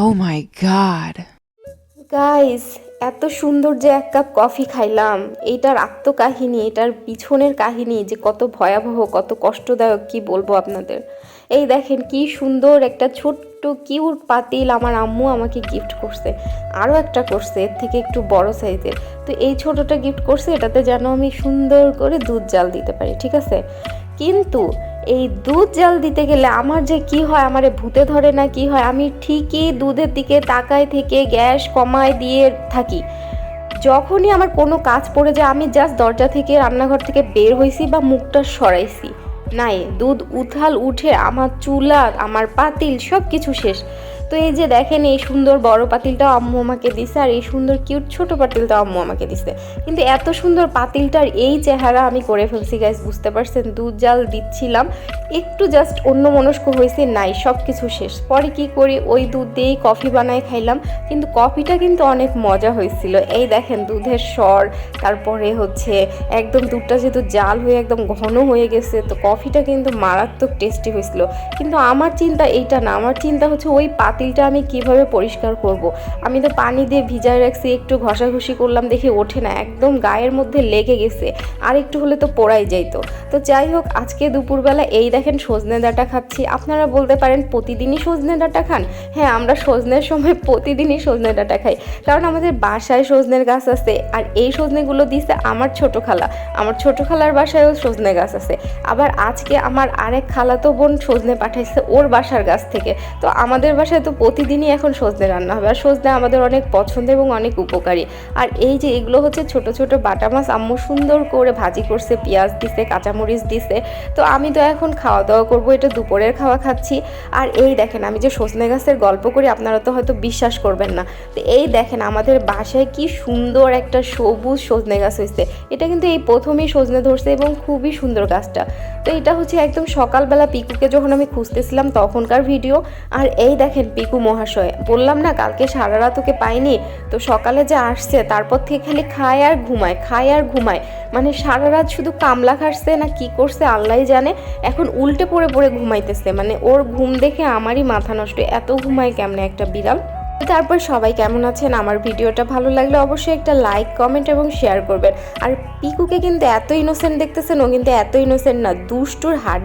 Oh my god. Guys, এত সুন্দর যে এক কাপ কফি খাইলাম, এইটার আত্মকাহিনী, এটার পিছনের কাহিনী যে কত ভয়াবহ, কত কষ্টদায়ক কি বলবো আপনাদের। এই দেখেন কি সুন্দর একটা ছোট্ট কিউট পাতিল আমার আম্মু আমাকে গিফট করছে। আরও একটা করছে এর থেকে একটু বড় সাইজের। তো এই ছোটটা গিফট করছে, এটাতে যেন আমি সুন্দর করে দুধ জাল দিতে পারি, ঠিক আছে। কিন্তু এই দুধ জাল দিতে গেলে আমার যে কি হয়, আমারে ভূতে ধরে না কি হয়, আমি ঠিকই দুধের দিকে তাকায় থেকে গ্যাস কমায় দিয়ে থাকি। যখনই আমার কোনো কাজ পড়ে যায়, আমি জাস্ট দরজা থেকে রান্নাঘর থেকে বের হয়েছি বা মুখটা সরাইছি, নাই দুধ উথাল উঠে আমার চুলা, আমার পাতিল সব কিছু শেষ। তো এই যে দেখেন, এই সুন্দর বড় পাতিলটাও আম্মু আমাকে দিছে, আর এই সুন্দর কিউট ছোট পাতিলটাও আম্মু আমাকে দিছে। কিন্তু এত সুন্দর পাতিলটার এই চেহারা আমি করে ফেলছি গাইস, বুঝতে পারছেন। দুধ জাল দিচ্ছিলাম, একটু জাস্ট অন্যমনস্ক হয়েছে, নাই সব কিছু শেষ। পরে কি করি, ওই দুধ দিয়েই কফি বানায় খাইলাম। কিন্তু কফিটা কিন্তু অনেক মজা হয়েছিল। এই দেখেন দুধের স্বর, তারপরে হচ্ছে একদম দুধটা যেহেতু জাল হয়ে একদম ঘন হয়ে গেছে, তো কফিটা কিন্তু মারাত্মক টেস্টি হয়েছিল। কিন্তু আমার চিন্তা এইটা না, আমার চিন্তা হচ্ছে ওই পাতিলটা আমি কিভাবে পরিষ্কার করব। আমি তো পানি দিয়ে ভিজায় রাখছি, একটু ঘষাঘষি করলাম, দেখে ওঠে না, একদম গায়ের মধ্যে লেগে গেছে, আর একটু হলে তো পোড়াই যাইতো। তো যাই হোক, আজকে দুপুরবেলা এই দেখেন সজনে ডাঁটা খাচ্ছি। আপনারা বলতে পারেন প্রতিদিনই সজনে ডাঁটা খান? হ্যাঁ, আমরা সজনের সময় প্রতিদিনই সজনে ডাঁটা খাই, কারণ আমাদের বাসায় সজনের গাছ আছে। আর এই সজনেগুলো দিছে আমার ছোট খালা, আমার ছোট খালার বাসায়ও সজনে গাছ আছে। আবার আজকে আমার আরেক খালাতো বোন সজনে পাঠাইছে ওর বাসার গাছ থেকে। তো আমাদের বাসায় তো প্রতিদিনই এখন সজনে রান্না হবে, আর সজনে আমাদের অনেক পছন্দ এবং অনেক উপকারী। আর এই যে এগুলো হচ্ছে ছোট ছোট বাটা মাছ, আম্মু সুন্দর করে ভাজি করছে, পেঁয়াজ দিছে, কাঁচামরিচ দিছে। তো আমি তো এখন খাওয়া দাওয়া করবো, এটা দুপুরের খাওয়া খাচ্ছি। আর এই দেখেন, আমি যে সজনে গাছের গল্প করি আপনারা তো হয়তো বিশ্বাস করবেন না। তো এই দেখেন আমাদের বাসায় কি সুন্দর একটা সবুজ সজনে গাছ হয়েছে। এটা কিন্তু এই প্রথমেই সজনে ধরছে এবং খুবই সুন্দর গাছটা। তো এটা হচ্ছে একদম সকালবেলা পিকুকে যখন আমি খুঁজতেছিলাম তখনকার ভিডিও। আর এই দেখেন পিকু মহাশয়, বললাম না কালকে সারা রাত ওকে পাইনি, তো সকালে যে আসছে তারপর থেকে খালি খায় আর ঘুমায়, খায় আর ঘুমায়। মানে সারা রাত শুধু কামলা খাচ্ছে না কি করছে আল্লাহই জানে। এখন উল্টে পড়ে পড়ে ঘুমাইতেছে, মানে ওর ঘুম দেখে আমারই মাথা নষ্ট, এত ঘুমায় কেমনে একটা বিড়াল। তারপর সবাই কেমন আছেন? আমার ভিডিওটা ভালো লাগলে অবশ্যই একটা লাইক, কমেন্ট এবং শেয়ার করবেন। আর পিকুকে কিন্তু এত ইনোসেন্ট দেখতেছেন, ও কিন্তু এত ইনোসেন্ট না, দুষ্টুর হাট।